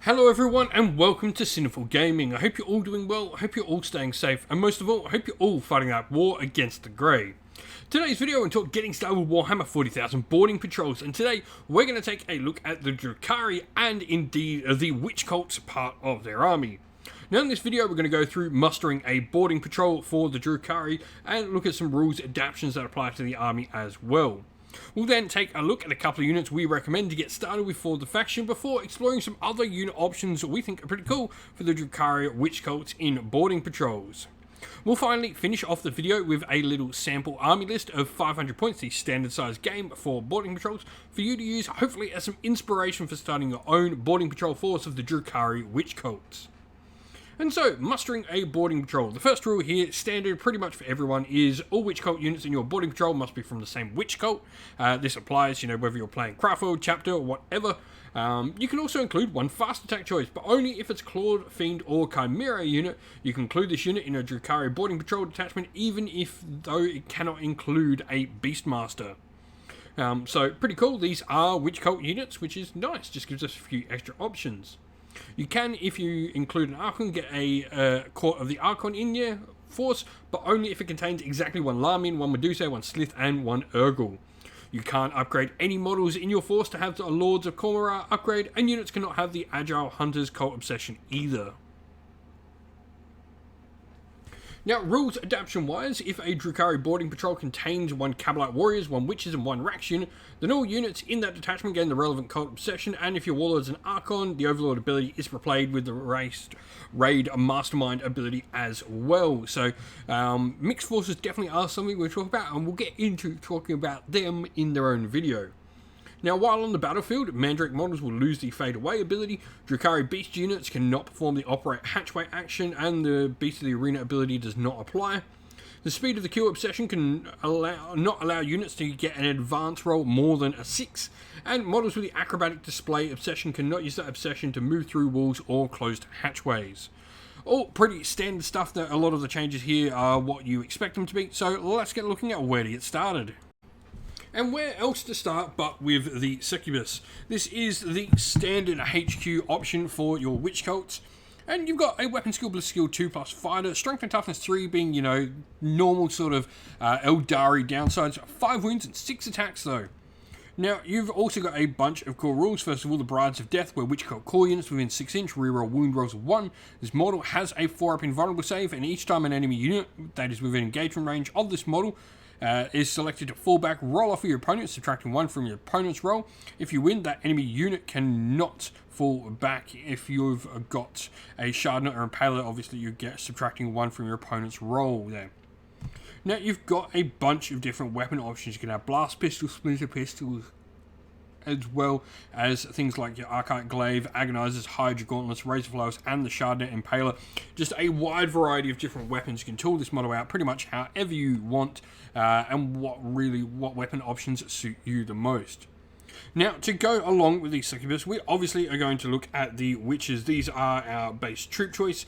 Hello everyone and welcome to Sinful Gaming. I hope you're all doing well, I hope you're all staying safe, and most of all, I hope you're all fighting that war against the Grey. Today's video, we're talking getting started with Warhammer 40,000 boarding patrols, and today we're going to take a look at the Drukhari and indeed the Witch Cults part of their army. Now in this video we're going to go through mustering a boarding patrol for the Drukhari and look at some rules adaptations that apply to the army as well. We'll then take a look at a couple of units we recommend to get started with for the faction before exploring some other unit options we think are pretty cool for the Drukhari Witch Cults in boarding patrols. We'll finally finish off the video with a little sample army list of 500 points, the standard size game for boarding patrols, for you to use hopefully as some inspiration for starting your own boarding patrol force of the Drukhari Witch Cults. And so, mustering a boarding patrol. The first rule here, standard pretty much for everyone, is all witch cult units in your boarding patrol must be from the same witch cult. This applies, whether you're playing Craftworld, Chapter, or whatever. You can also include one fast attack choice, but only if it's Clawed, Fiend, or Chimera unit. You can include this unit in a Drukhari boarding patrol detachment, even if though it cannot include a Beastmaster. So, pretty cool. These are witch cult units, which is nice. Just gives us a few extra options. You can, if you include an Archon, get a Court of the Archon in your force, but only if it contains exactly one Larmian, one Medusa, one Slith, and one Urgle. You can't upgrade any models in your force to have the Lords of Cormorant upgrade, and units cannot have the Agile Hunter's Cult Obsession either. Now, rules adaptation wise, if a Drukhari boarding patrol contains one Cabalite Warriors, one Witches, and one Rax unit, then all units in that detachment gain the relevant cult obsession, and if your Warlord is an Archon, the Overlord ability is replayed with the Raid Mastermind ability as well. So, mixed forces definitely are something we'll talk about, and we'll get into talking about them in their own video. Now, while on the battlefield, Mandrake models will lose the Fade Away ability, Drukhari Beast units cannot perform the Operate Hatchway action, and the Beast of the Arena ability does not apply. The Speed of the Kill Obsession can not allow units to get an advance roll more than a 6, and models with the Acrobatic Display Obsession cannot use that obsession to move through walls or closed hatchways. All pretty standard stuff. That a lot of the changes here are what you expect them to be, so let's get looking at where to get started. And where else to start but with the Succubus. This is the standard HQ option for your Witch Cults. And you've got a Weapon Skill, Bliss Skill 2+ Fighter, Strength and Toughness 3 being, normal sort of Eldari downsides, 5 wounds and 6 attacks though. Now, you've also got a bunch of cool rules. First of all, the Brides of Death, where Witch Cult core units within 6 inch reroll wound rolls of 1. This model has a 4-up invulnerable save, and each time an enemy unit that is within engagement range of this model is selected to fall back, roll off of your opponent, subtracting 1 from your opponent's roll. If you win, that enemy unit cannot fall back. If you've got a Shardner or Impaler, obviously you get subtracting 1 from your opponent's roll there. Now, you've got a bunch of different weapon options. You can have Blast Pistols, Splinter Pistols, as well as things like your Archite Glaive, Agonizers, Hydra Gauntlets, Razorflowers, and the Shardner Impaler. Just a wide variety of different weapons. You can tool this model out pretty much however you want, and what weapon options suit you the most. Now, to go along with the Succubus, we obviously are going to look at the Witches. These are our base troop choice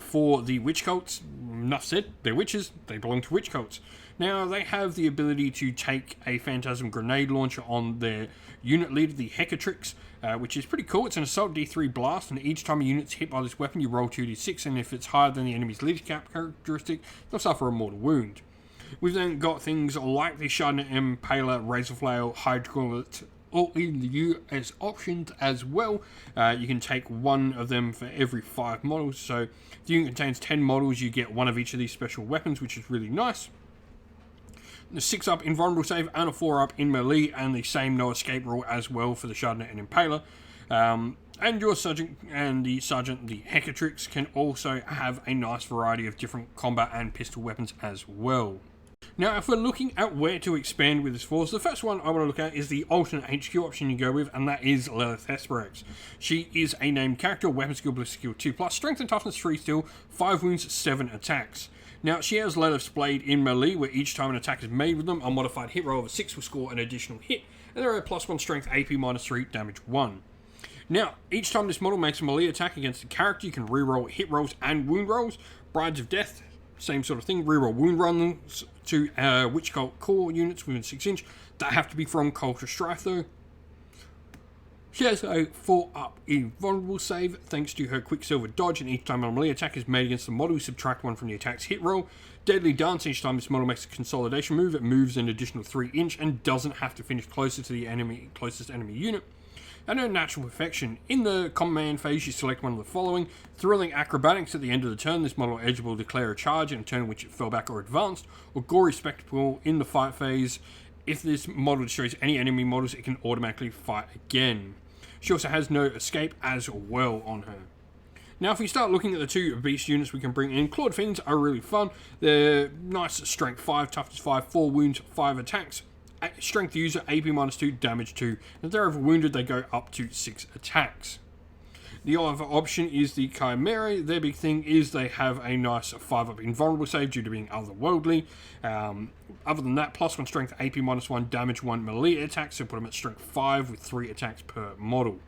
for the Witch Cults. Enough said, they're witches, they belong to Witch Cults. Now, they have the ability to take a Phantasm Grenade Launcher on their unit leader, the Hecatrix, which is pretty cool. It's an Assault D3 blast, and each time a unit's hit by this weapon, you roll 2d6, and if it's higher than the enemy's leadership characteristic, they'll suffer a mortal wound. We've then got things like the Shardner Impaler, Razorflail, Hydra Gauntlet, all in the US options as well. You can take one of them for every 5 models, so if the unit contains 10 models, you get one of each of these special weapons, which is really nice. The 6-up invulnerable save and a 4-up in melee, and the same no escape rule as well for the Shardner and Impaler. And your Sergeant and the Sergeant, the Hecatrix, can also have a nice variety of different combat and pistol weapons as well. Now, if we're looking at where to expand with this force, the first one I want to look at is the alternate HQ option you go with, and that is Lilith Hesperex. She is a named character, Weapon Skill, Bliss Skill 2+, Strength and Toughness 3 still, 5 wounds, 7 attacks. Now, she has Lilith's Blade in melee, where each time an attack is made with them, a modified hit roll of a 6 will score an additional hit, and there are +1 strength, AP -3, damage 1. Now, each time this model makes a melee attack against a character, you can reroll hit rolls and wound rolls. Brides of Death, same sort of thing, reroll wound runs to Witch Cult core units within 6 inch. That have to be from Culture Strife though. She has a 4-up invulnerable save thanks to her Quicksilver dodge, and each time a melee attack is made against the model, subtract 1 from the attack's hit roll. Deadly Dance, each time this model makes a consolidation move, it moves an additional 3 inch and doesn't have to finish closer to the closest enemy unit. And her Natural Perfection. In the command phase, you select one of the following. Thrilling Acrobatics, at the end of the turn, this model eligible to declare a charge in a turn in which it fell back or advanced. Or Gory Spectacle, in the fight phase, if this model destroys any enemy models, it can automatically fight again. She also has no escape as well on her. Now, if we start looking at the 2 beast units we can bring in, Clawed Fiends are really fun. They're nice at strength 5, toughness 5, 4 wounds, 5 attacks. Strength user, AP -2, damage 2. If they're over wounded, they go up to 6 attacks. The other option is the Chimera. Their big thing is they have a nice 5-up invulnerable save due to being otherworldly. Other than that, +1 strength, AP -1, damage 1, melee attacks, so put them at strength 5 with 3 attacks per model.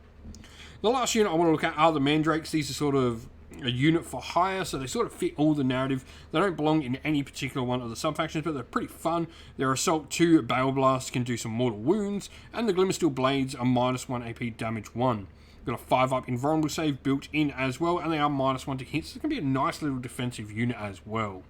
The last unit I want to look at are the Mandrakes. These are sort of a unit for hire, so they sort of fit all the narrative. They don't belong in any particular one of the sub-factions, but they're pretty fun. Their Assault 2 Bale Blast can do some mortal wounds, and the Glimmersteel Blades are -1 AP, damage 1. Got a 5-up invulnerable save built in as well, and they are -1 to hit, so it's going to be a nice little defensive unit as well.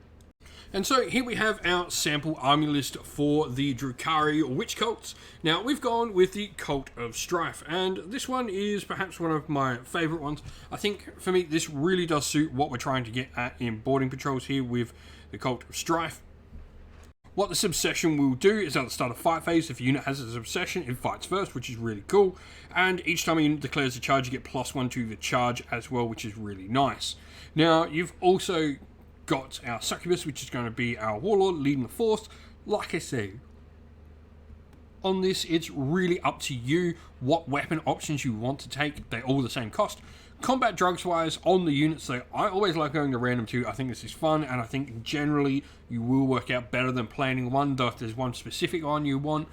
And so here we have our sample army list for the Drukhari Witch Cults. Now, we've gone with the Cult of Strife, and this one is perhaps one of my favourite ones. I think, for me, this really does suit what we're trying to get at in boarding patrols here with the Cult of Strife. What the subsession will do is at the start of fight phase, if a unit has a subsession, it fights first, which is really cool. And each time a unit declares a charge, you get +1 to the charge as well, which is really nice. Now, you've also got our Succubus, which is going to be our Warlord leading the force. Like I said, on this, it's really up to you what weapon options you want to take. They're all the same cost. Combat drugs wise, on the units, though, I always like going to random 2. I think this is fun, and I think generally you will work out better than planning one, though if there's one specific one you want,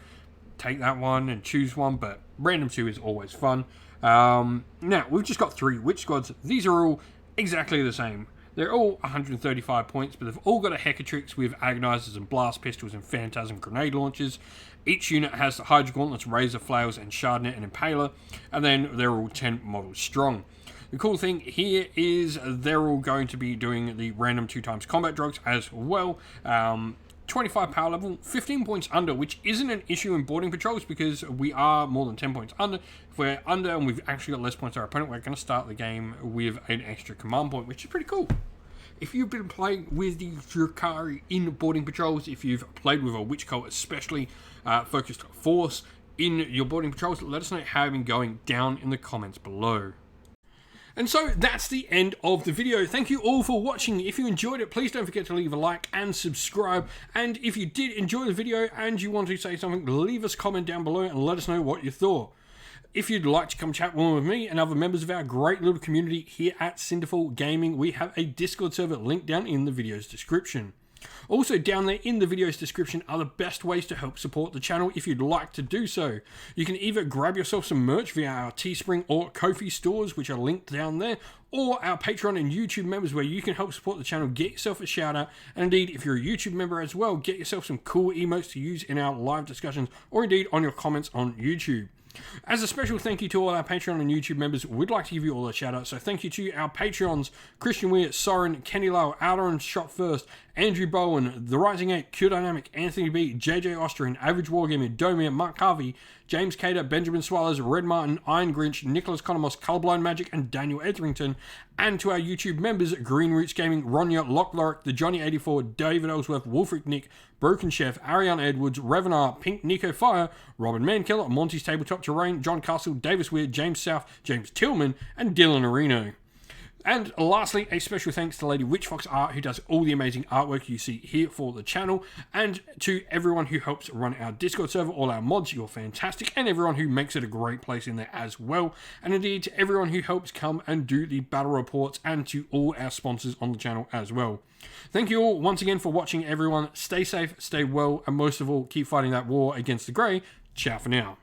take that one and choose one, but random 2 is always fun. Now, we've just got 3 Witch Squads. These are all exactly the same. They're all 135 points, but they've all got a Hecatrix with Agonizers and Blast Pistols and Phantasm Grenade Launchers. Each unit has the Hydra Gauntlets, Razor Flails, and Shardnet and Impaler, and then they're all 10 models strong. The cool thing here is they're all going to be doing the random 2x combat drugs as well. 25 power level, 15 points under, which isn't an issue in boarding patrols because we are more than 10 points under. If we're under and we've actually got less points than our opponent, we're going to start the game with an extra command point, which is pretty cool. If you've been playing with the Drukhari in boarding patrols, if you've played with a Witch Cult especially focused force in your boarding patrols, let us know how you've been going down in the comments below. And so that's the end of the video. Thank you all for watching. If you enjoyed it, please don't forget to leave a like and subscribe. And if you did enjoy the video and you want to say something, leave us a comment down below and let us know what you thought. If you'd like to come chat more with me and other members of our great little community here at Cinderful Gaming, we have a Discord server linked down in the video's description. Also down there in the video's description are the best ways to help support the channel if you'd like to do so. You can either grab yourself some merch via our Teespring or Ko-fi stores, which are linked down there, or our Patreon and YouTube members where you can help support the channel, get yourself a shout out, and indeed if you're a YouTube member as well, get yourself some cool emotes to use in our live discussions or indeed on your comments on YouTube. As a special thank you to all our Patreon and YouTube members, we'd like to give you all a shout out. So thank you to our Patreons, Christian Weir, Soren, Kenny Lau, Outer Shot First, Andrew Bowen, The Rising 8, Q Dynamic, Anthony B, JJ Austrian, Average Wargamer, Domir, Mark Harvey, James Cater, Benjamin Swallows, Red Martin, Iron Grinch, Nicholas Conomos, Colorblind Magic, and Daniel Etherington. And to our YouTube members, Green Roots Gaming, Ronya, Lock Lorick, The Johnny84, David Ellsworth, Wolfric Nick, Broken Chef, Ariane Edwards, Revenar, Pink Nico Fire, Robin Mankiller, Monty's Tabletop Terrain, John Castle, Davis Weir, James South, James Tillman, and Dylan Areno. And lastly, a special thanks to Lady Witchfox Art, who does all the amazing artwork you see here for the channel, and to everyone who helps run our Discord server, all our mods, you're fantastic, and everyone who makes it a great place in there as well, and indeed to everyone who helps come and do the battle reports, and to all our sponsors on the channel as well. Thank you all once again for watching, everyone. Stay safe, stay well, and most of all, keep fighting that war against the Grey. Ciao for now.